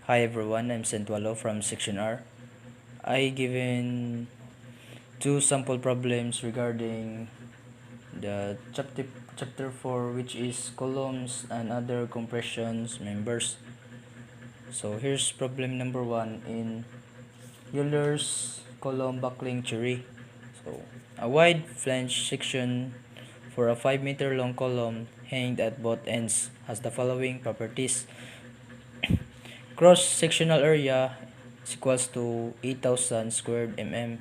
Hi everyone, I'm Sentualo from Section R. I given two sample problems regarding the chapter 4, which is columns and other compressions members. So here's problem number 1 in Euler's column buckling theory. So a wide flange section for a 5-meter long column hanged at both ends has the following properties. Cross-sectional area is equals to 8,000 squared mm.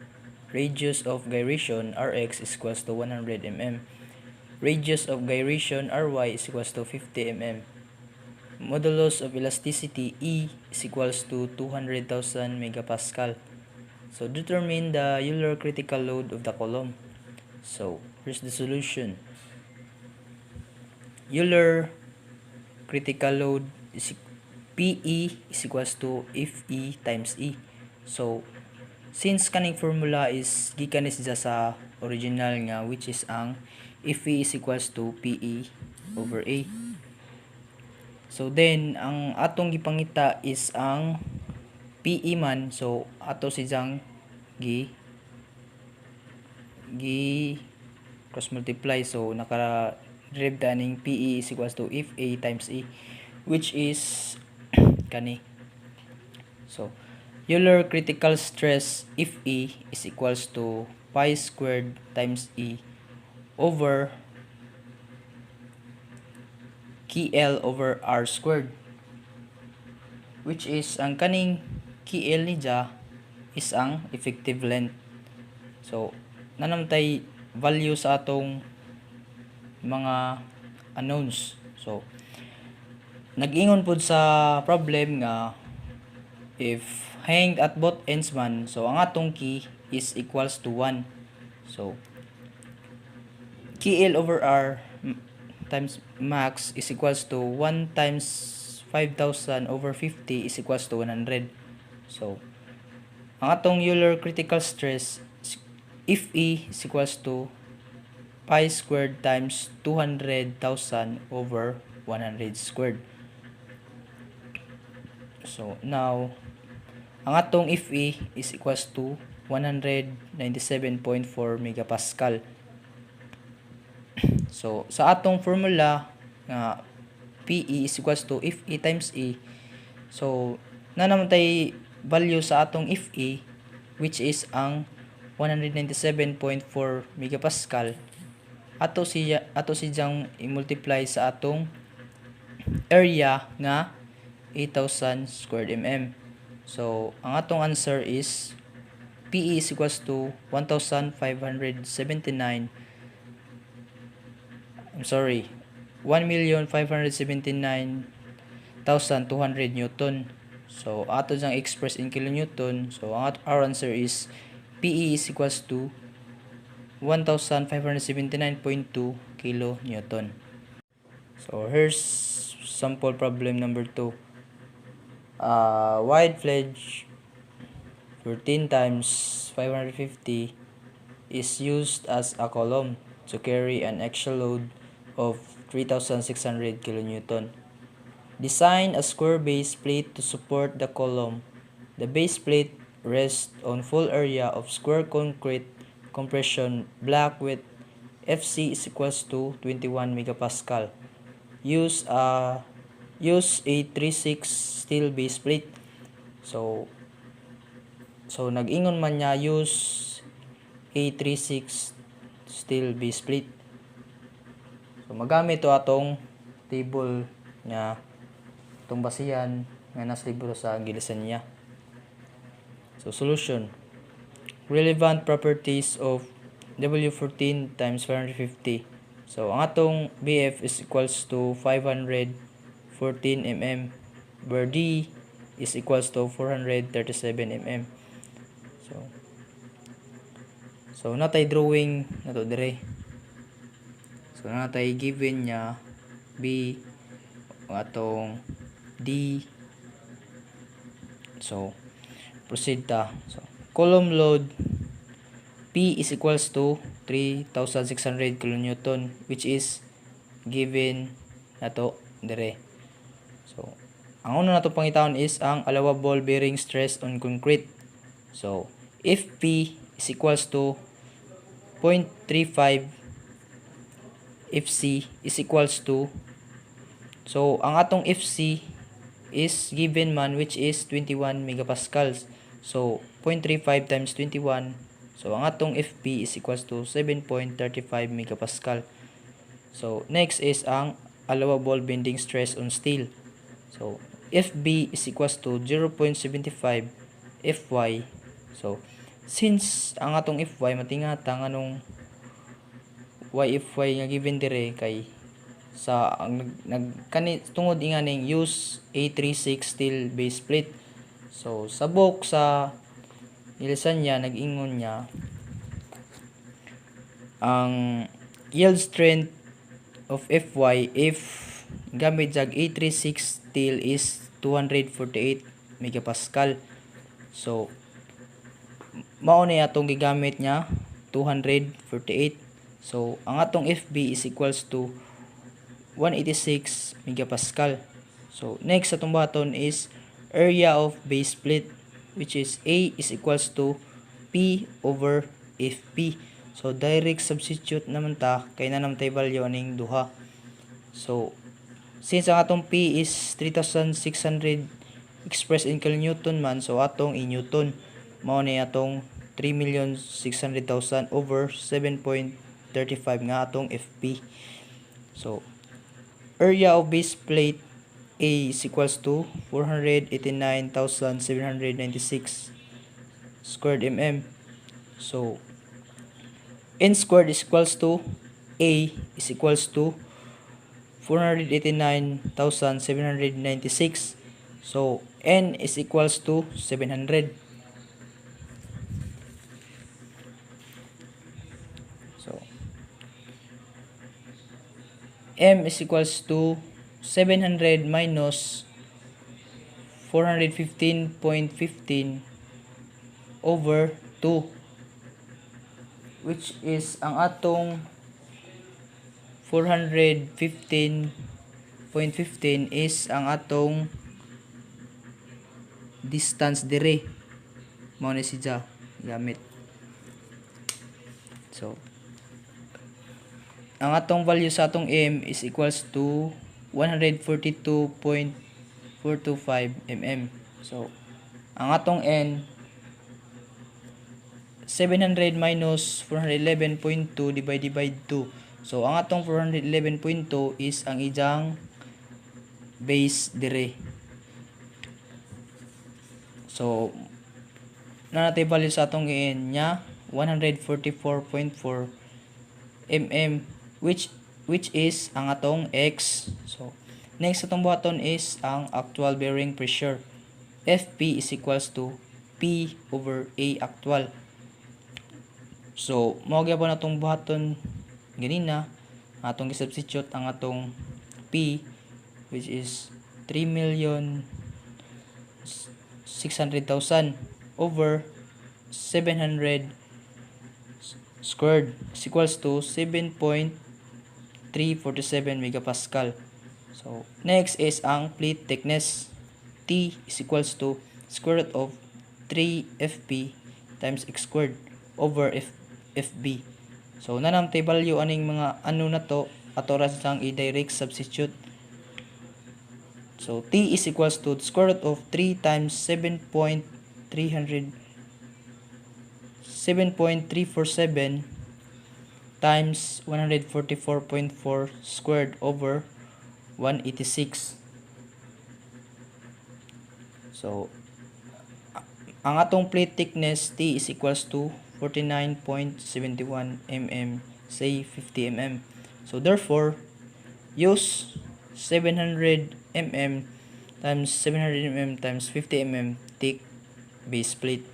Radius of gyration Rx is equals to 100 mm. Radius of gyration Ry is equals to 50 mm. Modulus of elasticity E is equals to 200,000 megapascal. So determine the Euler critical load of the column. So here's the solution. Euler critical load is PE is equals to FE times E. So since kaning formula is gikan ni siya sa original nga, which is ang FE is equals to PE over A. So then ang atong gipangita is ang PE man, so ato siyang gi cross multiply, so naka derive ta ning PE is equals to FA times E, which is kani. So Euler critical stress FE is equals to pi squared times E over KL over R squared, which is ang kaning KL ni ja is ang effective length. So nanamtay value sa atong mga unknowns. So nag-ingon pud sa problem nga if hanged at both ends man, so ang atong key is equals to 1. So KL over R times max is equals to 1 times 5,000 over 50 is equals to 100. So ang atong Euler critical stress FE is equals to pi squared times 200,000 over 100 squared. So now ang atong FE is equals to 197.4 megapascal. So sa atong formula nga PE is equals to FE times E, so nanamtay value sa atong FE, which is ang 197.4 megapascal. Ato siyang i-multiply sa atong area nga 8,000 squared mm. So ang atong answer is PE is equals to 1,579,200 Newton. So ato jang express in kilonewton. So our answer is PE is equals to 1,579.2 kilonewton. So here's sample problem number 2. Wide flange 14 times 550 is used as a column to carry an axial load of 3,600 kilonewton. Design a square base plate to support the column. The base plate rests on full area of square concrete compression block with FC is equals to 21 megapascal. Use a 3/6 steel base plate. So nag-ingon man niya use a 3/6 steel base plate. So magamit to atong table nga itong basihan nga nasa libro sa gilisan niya. So solution. Relevant properties of W14 times 550. So ang atong BF is equals to 514 mm, where D is equals to 437 mm. So natay drawing nato dire. So natay given niya B atong D. So proceed ta. So column load P is equals to 3,600 kilonewton, which is given nato dire. So ang una nato pangitawon is ang allowable bearing stress on concrete. So if P is equals to 0.35, if C is equals to, so ang atong FC is given man, which is 21 megapascals. So 0.35 times 21, so ang atong FP is equals to 7.35 megapascal. So next is ang allowable bending stress on steel. So FB is equals to 0.75 Fy. So since ang atong Fy matingata nganong Fy nga given dire kay sa ang kani tungod inganing use A36 steel base plate. So sabok sa ilisan niya nag-ingon niya ang yield strength of Fy if gamit jag A36 steel is 248 megapascal. So mao ni atong gigamit niya 248. So ang atong FB is equals to 186 megapascal. So next atong baton is area of base plate, which is A is equals to P over FP. So direct substitute naman ta kay na naman tay value aning duha. So since ang atong P is 3,600 expressed in kilonewton man, so atong in newton mao ni atong 3,600,000 over 7.35 nga atong FP. So area of base plate A is equals to 489,796 squared mm. So N squared is equals to A is equals to 489,796. So N is equals to 700. So M is equals to 700 minus 415.15 over 2, which is ang atong 415.15 is ang atong distance dire mao ni siya gamit. So ang atong value sa atong M is equals to 142.425 mm. So ang atong N 700 minus 411.2 divided by 2. So ang atong 411.2 is ang ijang base dire. So na natay value sa atong N nya 144.4 mm, which is ang atong X. So next atong buhaton is ang actual bearing pressure. FP is equals to P over A actual. So mao gyapon atong buhaton ganina, atong gi-substitute ang atong P, which is 3,600,000 over 700 squared is equals to 7.347 megapascal. So next is ang plate thickness. T is equals to square root of 3 FP times x squared over FB. So nanam tay value aning mga ano na to ato ra sang i-direct substitute. So T is equals to square root of 3 times 7.347 times 144.4 squared over 186. So ang atong plate thickness T is equals to 49.71 mm, say 50 mm. So therefore use 700 mm times 700 mm times 50 mm thick base plate.